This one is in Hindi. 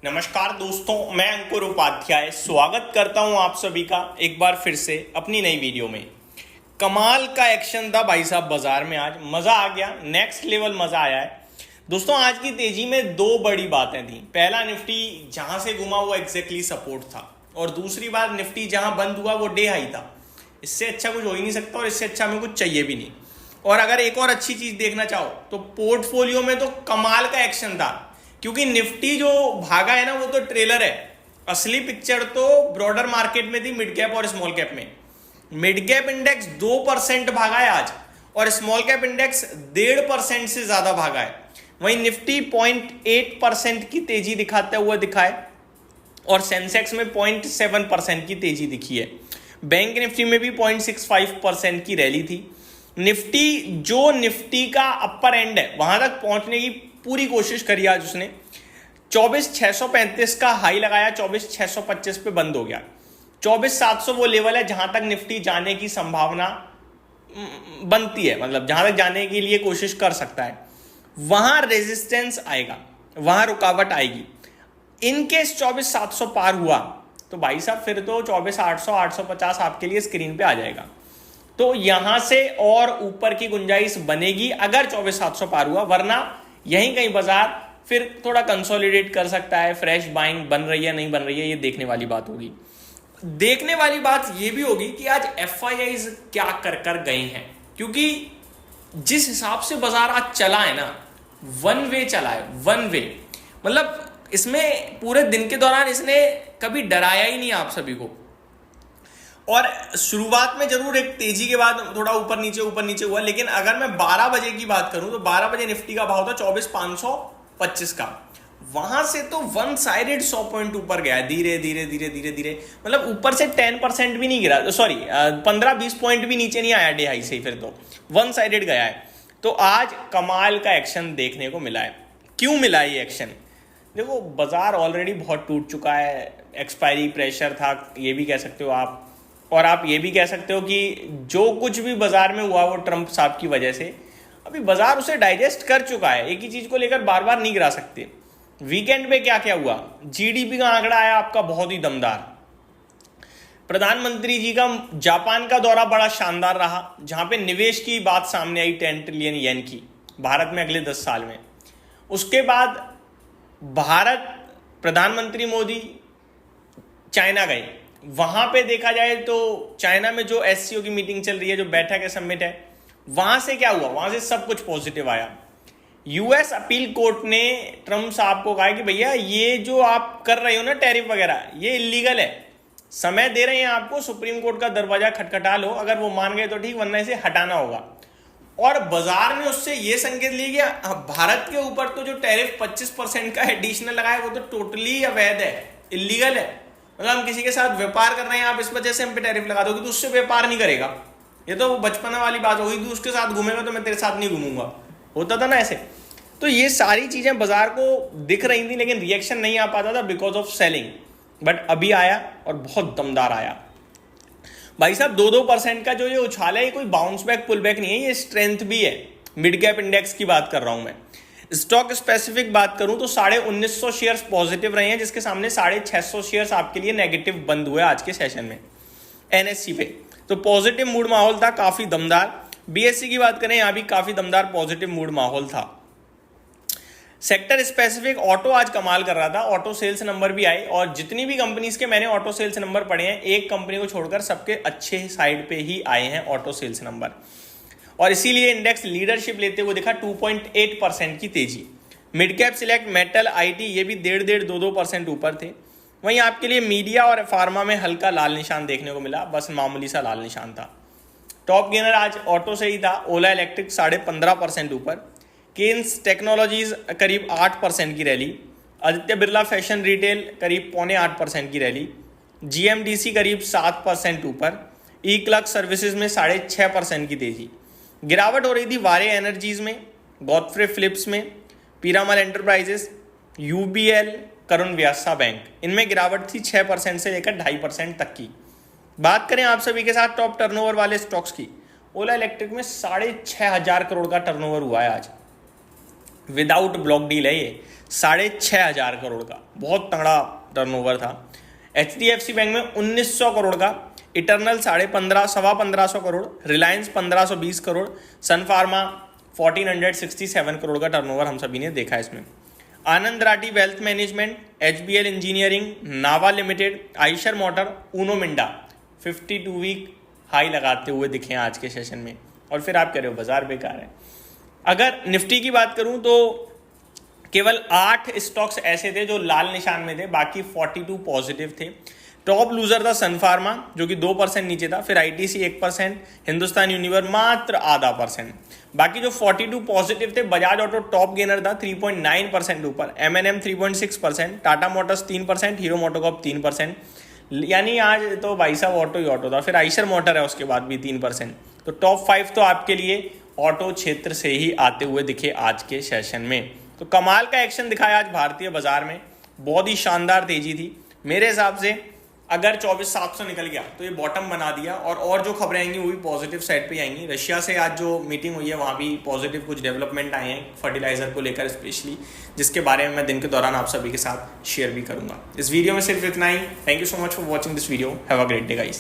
नमस्कार दोस्तों, मैं अंकुर उपाध्याय स्वागत करता हूं आप सभी का एक बार फिर से अपनी नई वीडियो में। कमाल का एक्शन था भाई साहब बाजार में, आज मजा आ गया, नेक्स्ट लेवल मजा आया है दोस्तों। आज की तेजी में दो बड़ी बातें थी। पहला, निफ्टी जहां से घुमा वो एग्जैक्टली सपोर्ट था, और दूसरी बात, निफ्टी जहां बंद हुआ वो डे हाई था। इससे अच्छा कुछ हो ही नहीं सकता और इससे अच्छा हमें कुछ चाहिए भी नहीं। और अगर एक और अच्छी चीज देखना चाहो तो पोर्टफोलियो में तो कमाल का एक्शन था, क्योंकि निफ्टी जो भागा है ना वो तो ट्रेलर है। असली पिक्चर तो ब्रॉडर मार्केट में थी, मिड कैप और स्मॉल कैप में। मिड कैप इंडेक्स 2% भागा है आज, और स्मॉल कैप इंडेक्स 1.5% से ज्यादा भागा है। वहीं निफ्टी 0.8% की तेजी दिखाते हुए दिखाए, और सेंसेक्स में 0.7% की तेजी दिखी है। बैंक निफ्टी में भी 0.65% की रैली थी। निफ्टी का अपर एंड है, वहां तक पहुंचने की पूरी कोशिश करी आज उसने। 24,635 का हाई लगाया, 24,625 पे बंद हो गया। 24,700 वो लेवल है जहां तक निफ्टी जाने की संभावना बनती है, मतलब जहां तक जाने के लिए कोशिश कर सकता है। वहां रेजिस्टेंस आएगा, वहां रुकावट आएगी। इनकेस 24,700 पार हुआ तो भाई साहब फिर तो 24,800 850 आपके लिए स्क्रीन पे आ जाएगा। तो यहां से और ऊपर की गुंजाइश बनेगी अगर 24,700 पार हुआ, वरना यहीं कहीं बाजार फिर थोड़ा कंसोलिडेट कर सकता है। फ्रेश बाइंग बन रही है नहीं बन रही है, ये देखने वाली बात होगी। देखने वाली बात ये भी होगी कि आज एफआईआईज क्या कर कर गए हैं, क्योंकि जिस हिसाब से बाजार आज चला है ना, वन वे चला है, वन वे। मतलब इसमें पूरे दिन के दौरान इसने कभी डराया ही नहीं आप सभी को। और शुरुआत में जरूर एक तेजी के बाद थोड़ा ऊपर नीचे हुआ, लेकिन अगर मैं 12 बजे की बात करूं तो 12 बजे निफ्टी का भाव था 24,525 का। वहां से तो वन साइडेड 100 पॉइंट ऊपर गया, धीरे धीरे, मतलब ऊपर से 10% भी नहीं गिरा, सॉरी 15-20 पॉइंट भी नीचे नहीं आया डे हाई से, फिर तो वन साइडेड गया है। तो आज कमाल का एक्शन देखने को मिला है। क्यों मिला ये एक्शन? देखो, बाजार ऑलरेडी बहुत टूट चुका है, एक्सपायरी प्रेशर था, ये भी कह सकते हो आप। और आप ये भी कह सकते हो कि जो कुछ भी बाजार में हुआ वो ट्रंप साहब की वजह से, अभी बाजार उसे डाइजेस्ट कर चुका है। एक ही चीज को लेकर बार बार नहीं गिरा सकते। वीकेंड में क्या क्या हुआ? जीडीपी का आंकड़ा आया आपका बहुत ही दमदार। प्रधानमंत्री जी का जापान का दौरा बड़ा शानदार रहा, जहां पे निवेश की बात सामने आई 10 ट्रिलियन येन की भारत में अगले 10 साल में। उसके बाद भारत, प्रधानमंत्री मोदी चाइना गए। वहां पे देखा जाए तो चाइना में जो एससीओ की मीटिंग चल रही है, जो बैठक है, समिट है, वहां से क्या हुआ? वहां से सब कुछ पॉजिटिव आया। यूएस अपील कोर्ट ने ट्रंप साहब को कहा कि भैया ये जो आप कर रहे हो ना टैरिफ वगैरह, ये इलीगल है। समय दे रहे हैं आपको, सुप्रीम कोर्ट का दरवाजा खटखटा लो, अगर वो मान गए तो ठीक, वरना इसे हटाना होगा। और बाजार ने उससे ये संकेत लिया कि भारत के ऊपर तो जो टैरिफ 25% का एडिशनल लगाया वो तो टोटली अवैध है, इलीगल है। मतलब हम किसी के साथ व्यापार कर रहे हैं, आप इस वजह से हम पे टैरिफ लगा दोगे तो उससे व्यापार नहीं करेगा। ये तो बचपना वाली बात होगी, तू उसके साथ घूमेगा तो मैं तेरे साथ नहीं घूमूंगा, होता था ना ऐसे। तो ये सारी चीजें बाजार को दिख रही थी, लेकिन रिएक्शन नहीं आ पाता था बिकॉज ऑफ सेलिंग। बट अभी आया और बहुत दमदार आया भाई साहब। 2% का जो ये उछाल है, ये कोई बाउंस बैक पुल बैक नहीं है, ये स्ट्रेंथ भी है। मिड कैप इंडेक्स की बात कर रहा हूं मैं। स्टॉक स्पेसिफिक बात करूं तो 1950 शेयर्स पॉजिटिव रहे हैं, जिसके सामने 650 शेयर्स आपके लिए नेगेटिव बंद हुए आज के सेशन में एनएससी पे। तो पॉजिटिव मूड माहौल था, काफी दमदार। बीएससी की बात करें, यहां भी काफी दमदार पॉजिटिव मूड माहौल था। सेक्टर स्पेसिफिक ऑटो आज कमाल कर रहा था, ऑटो सेल्स नंबर भी आए, और जितनी भी कंपनीज के मैंने ऑटो सेल्स नंबर पढ़े हैं, एक कंपनी को छोड़कर सबके अच्छे साइड पे ही आए हैं ऑटो सेल्स नंबर, और इसीलिए इंडेक्स लीडरशिप लेते हुए दिखा। 2.8% की तेजी। Mid cap select, metal, IT ये भी 1.5-2% ऊपर थे। वहीं आपके लिए मीडिया और फार्मा में हल्का लाल निशान देखने को मिला, बस मामूली सा लाल निशान था। टॉप गेनर आज ऑटो से ही था, ओला इलेक्ट्रिक 15.5% ऊपर, केन्स टेक्नोलॉजीज करीब 8% की rally, Aditya Birla fashion retail करीब 7.25% की रैली, जीएमडीसी करीब 7% ऊपर, ई क्लर्क सर्विसेज में 6.5% की तेजी। गिरावट हो रही थी वारे एनर्जीज में, गॉडफ्रे फिलिप्स में, पीरामल एंटरप्राइजेस, यूबीएल, करुण व्यासा बैंक, इनमें गिरावट थी 6% से लेकर 2.5% तक की। बात करें आप सभी के साथ टॉप टर्नओवर वाले स्टॉक्स की, ओला इलेक्ट्रिक में 6,500 करोड़ का टर्नओवर हुआ है आज, विदाउट ब्लॉक डील है ये। 6,500 करोड़ का, बहुत तगड़ा टर्नओवर था। HDFC बैंक में 1900 करोड़ का, Eternal 1550 crore, Reliance 1520 crore, Sun Pharma 1467 crore का टर्नओवर हम सभी ने देखा इसमें। Anand Rathi wealth management, HBL engineering, Nava limited, Eicher motor, Uno Minda 52 week high लगाते हुए दिखे आज के सेशन में। और फिर आप कह रहे हो बाजार बेकार है। अगर निफ्टी की बात करूं तो केवल 8 स्टॉक्स ऐसे थे जो लाल निशान में थे, बाकी 42 पॉजिटिव थे। टॉप लूजर था सन फार्मा जो कि 2% नीचे था, फिर ITC 1%, हिंदुस्तान यूनिवर मात्र आधा %। बाकी जो 42 पॉजिटिव थे, बजाज ऑटो टॉप गेनर था 3.9% ऊपर, M&M 3.6%, Tata Motors 3%, hero MotoCorp 3%, यानी आज तो भाई साहब ऑटो ही ऑटो था। फिर आइशर मोटर है उसके बाद भी 3%। तो टॉप 5 तो आपके लिए ऑटो क्षेत्र से ही आते हुए दिखे आज के सेशन में। तो कमाल का एक्शन दिखाया आज भारतीय बाजार में, बहुत ही शानदार तेजी थी। मेरे हिसाब से अगर 24,700 निकल गया तो ये बॉटम बना दिया, और जो खबरें आएंगी वो भी पॉजिटिव साइड पे आएंगी। रशिया से आज जो मीटिंग हुई है वहाँ भी पॉजिटिव कुछ डेवलपमेंट आए हैं फर्टिलाइजर को लेकर स्पेशली, जिसके बारे में मैं दिन के दौरान आप सभी के साथ शेयर भी करूंगा। इस वीडियो में सिर्फ इतना ही। Thank you so much for watching this video. Have a great day guys.